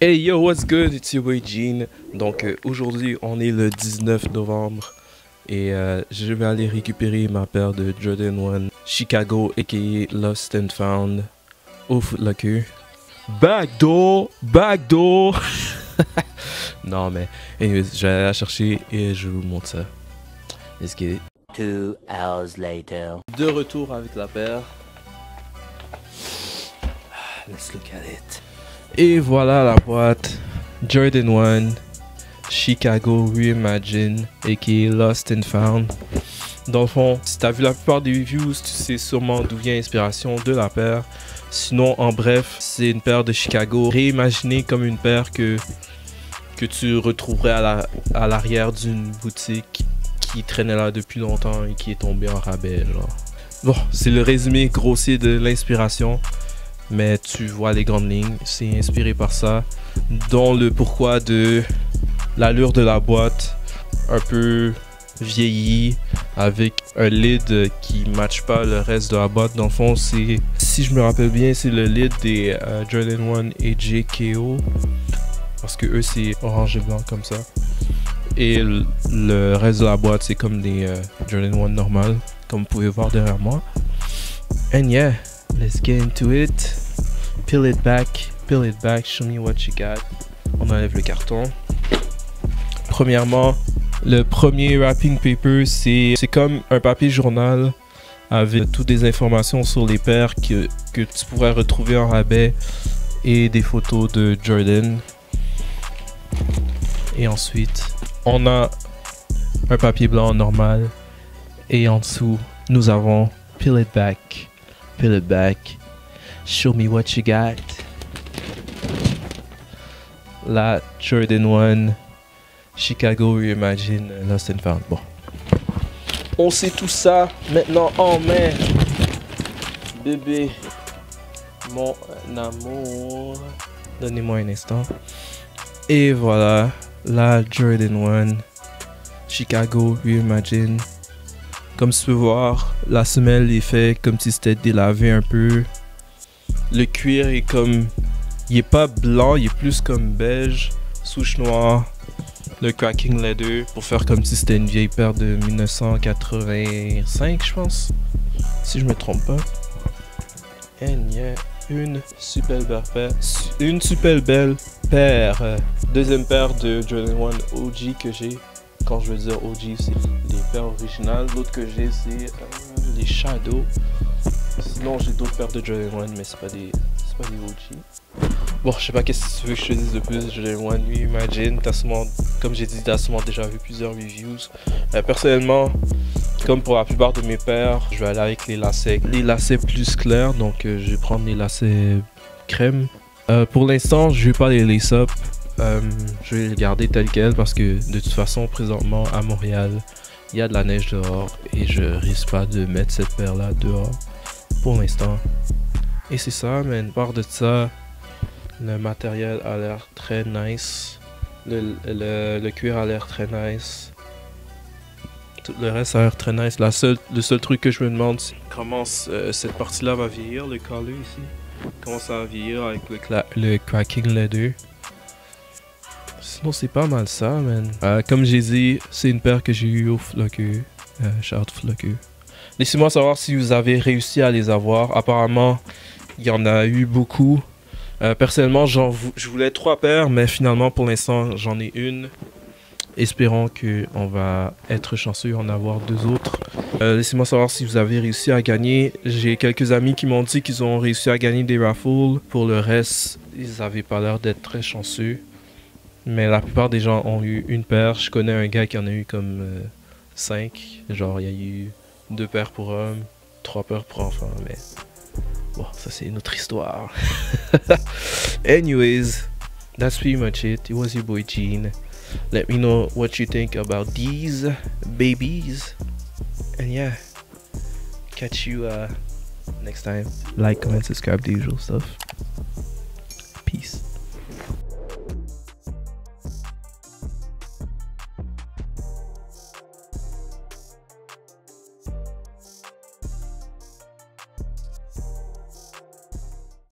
Hey yo, what's good? It's your boy Gene. Donc aujourd'hui, on est le 19 novembre et je vais aller récupérer ma paire de Jordan 1 Chicago aka Lost and Found au Foot Locker. Backdoor! Backdoor! Non mais, anyways, je vais aller la chercher et je vous montre ça. Let's get it. 2 hours later. De retour avec la paire. Let's look at it. Et voilà la boîte Jordan 1 Chicago Reimagine aka Lost and Found. Dans le fond, si tu as vu la plupart des reviews, tu sais sûrement d'où vient l'inspiration de la paire. Sinon, en bref, c'est une paire de Chicago réimaginée comme une paire que tu retrouverais à l'arrière d'une boutique qui traînait là depuis longtemps et qui est tombée en rabais. Genre. Bon, c'est le résumé grossier de l'inspiration. Mais tu vois les grandes lignes, c'est inspiré par ça, dont le pourquoi de l'allure de la boîte, un peu vieillie, avec un lid qui ne matche pas le reste de la boîte. Dans le fond, c'est, si je me rappelle bien, c'est le lid des Jordan 1 AJKO, parce que eux c'est orange et blanc comme ça. Et le reste de la boîte c'est comme des Jordan 1 normales, comme vous pouvez voir derrière moi. And yeah. Let's get into it. Peel it back, show me what you got. On enlève le carton. Premièrement, le premier wrapping paper, c'est comme un papier journal avec toutes des informations sur les paires que tu pourrais retrouver en rabais et des photos de Jordan. Et ensuite, on a un papier blanc normal et en dessous, nous avons Peel it back. Peel it back. Show me what you got. La Jordan 1 Chicago Reimagine Lost and Found. Bon. On sait tout ça maintenant en main. Bébé. Mon amour. Donnez-moi un instant. Et voilà. La Jordan 1 Chicago Reimagine. Comme tu peux voir, la semelle est faite comme si c'était délavé un peu. Le cuir est comme... Il est pas blanc, il est plus comme beige. Souche noire. Le cracking leather pour faire comme si c'était une vieille paire de 1985, je pense. Si je me trompe pas. Et il y a une super belle paire. Une super belle paire. Deuxième paire de Jordan 1 OG que j'ai. Quand je veux dire OG, c'est les paires originales. L'autre que j'ai, c'est les Shadow. Sinon, j'ai d'autres paires de Jordan 1, mais c'est pas des OG. Bon, je sais pas qu'est-ce que tu veux que je te dise de plus. Jordan 1, Reimagine. Comme j'ai dit, t'as sûrement déjà vu plusieurs reviews. Personnellement, comme pour la plupart de mes paires, je vais aller avec les lacets plus clairs. Donc, je vais prendre les lacets crème. Pour l'instant, je vais pas les lace up. Je vais les garder telles quelles parce que de toute façon présentement à Montréal il y a de la neige dehors et je risque pas de mettre cette paire là dehors pour l'instant. Et c'est ça, mais à part de ça, le matériel a l'air très nice, le cuir a l'air très nice, tout le reste a l'air très nice. Le seul truc que je me demande, c'est comment cette partie là va vieillir, le collet ici, comment ça va vieillir avec le cracking leather. Sinon c'est pas mal ça, man. Comme j'ai dit, c'est une paire que j'ai eu au Foot Locker. Shout out Foot Locker. Laissez-moi savoir si vous avez réussi à les avoir. Apparemment, il y en a eu beaucoup. Personnellement, je voulais 3 paires, mais finalement pour l'instant j'en ai une. Espérons qu'on va être chanceux en avoir 2 autres. Laissez-moi savoir si vous avez réussi à gagner. J'ai quelques amis qui m'ont dit qu'ils ont réussi à gagner des raffles. Pour le reste, ils n'avaient pas l'air d'être très chanceux. Mais la plupart des gens ont eu une paire. Je connais un gars qui en a eu comme 5. Genre, il y a eu 2 paires pour hommes, 3 paires pour enfants. Mais bon, ça c'est une autre histoire. Anyways, that's pretty much it. It was your boy Gene. Let me know what you think about these babies. And yeah, catch you next time. Like, comment, subscribe, the usual stuff.